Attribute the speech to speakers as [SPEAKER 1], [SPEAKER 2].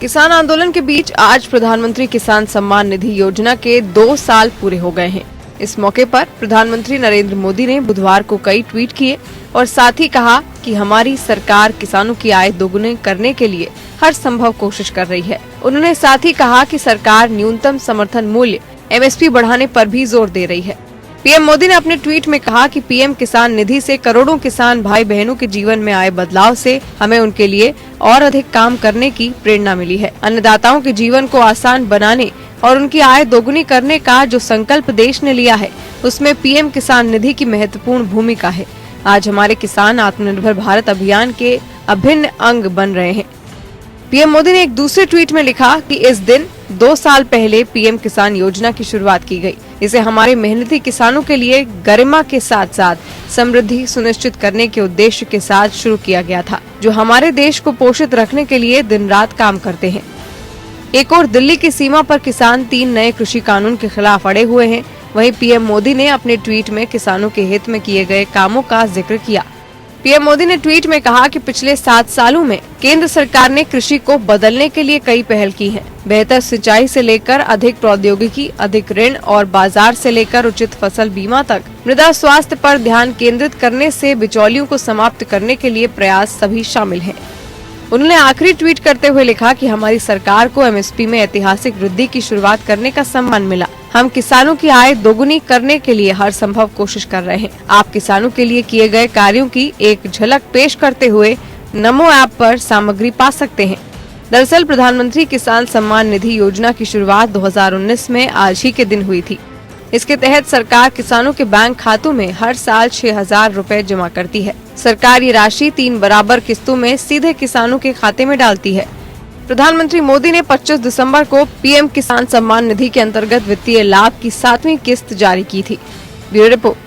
[SPEAKER 1] किसान आंदोलन के बीच आज प्रधानमंत्री किसान सम्मान निधि योजना के 2 साल पूरे हो गए हैं। इस मौके पर प्रधानमंत्री नरेंद्र मोदी ने बुधवार को कई ट्वीट किए और साथ ही कहा कि हमारी सरकार किसानों की आय दोगुनी करने के लिए हर संभव कोशिश कर रही है। उन्होंने साथ ही कहा कि सरकार न्यूनतम समर्थन मूल्य MSP बढ़ाने पर भी जोर दे रही है। पीएम मोदी ने अपने ट्वीट में कहा कि पीएम किसान निधि से करोड़ों किसान भाई बहनों के जीवन में आए बदलाव से हमें उनके लिए और अधिक काम करने की प्रेरणा मिली है। अन्नदाताओं के जीवन को आसान बनाने और उनकी आय दोगुनी करने का जो संकल्प देश ने लिया है, उसमें पीएम किसान निधि की महत्वपूर्ण भूमिका है। आज हमारे किसान आत्मनिर्भर भारत अभियान के अभिन्न अंग बन रहे हैं। पीएम मोदी ने एक दूसरे ट्वीट में लिखा कि इस दिन 2 साल पहले पीएम किसान योजना की शुरुआत की गई। इसे हमारे मेहनती किसानों के लिए गरिमा के साथ साथ समृद्धि सुनिश्चित करने के उद्देश्य के साथ शुरू किया गया था, जो हमारे देश को पोषित रखने के लिए दिन रात काम करते हैं। एक और दिल्ली की सीमा पर किसान 3 नए कृषि कानून के खिलाफ अड़े हुए हैं। वहीं पीएम मोदी ने अपने ट्वीट में किसानों के हित में किए गए कामों का जिक्र किया। पीएम मोदी ने ट्वीट में कहा कि पिछले 7 सालों में केंद्र सरकार ने कृषि को बदलने के लिए कई पहल की हैं। बेहतर सिंचाई से लेकर अधिक प्रौद्योगिकी, अधिक ऋण और बाजार से लेकर उचित फसल बीमा तक मृदा स्वास्थ्य पर ध्यान केंद्रित करने से बिचौलियों को समाप्त करने के लिए प्रयास सभी शामिल हैं। उन्होंने आखिरी ट्वीट करते हुए लिखा कि हमारी सरकार को MSP में ऐतिहासिक वृद्धि की शुरुआत करने का सम्मान मिला। हम किसानों की आय दोगुनी करने के लिए हर संभव कोशिश कर रहे हैं। आप किसानों के लिए किए गए कार्यों की एक झलक पेश करते हुए नमो ऐप पर सामग्री पा सकते हैं। दरअसल प्रधानमंत्री किसान सम्मान निधि योजना की शुरुआत 2019 में आज ही के दिन हुई थी। इसके तहत सरकार किसानों के बैंक खातों में हर साल 6,000 रुपए जमा करती है। सरकार ये राशि 3 बराबर किस्तों में सीधे किसानों के खाते में डालती है। प्रधानमंत्री मोदी ने 25 दिसंबर को पीएम किसान सम्मान निधि के अंतर्गत वित्तीय लाभ की 7वीं किस्त जारी की थी। Bureau report.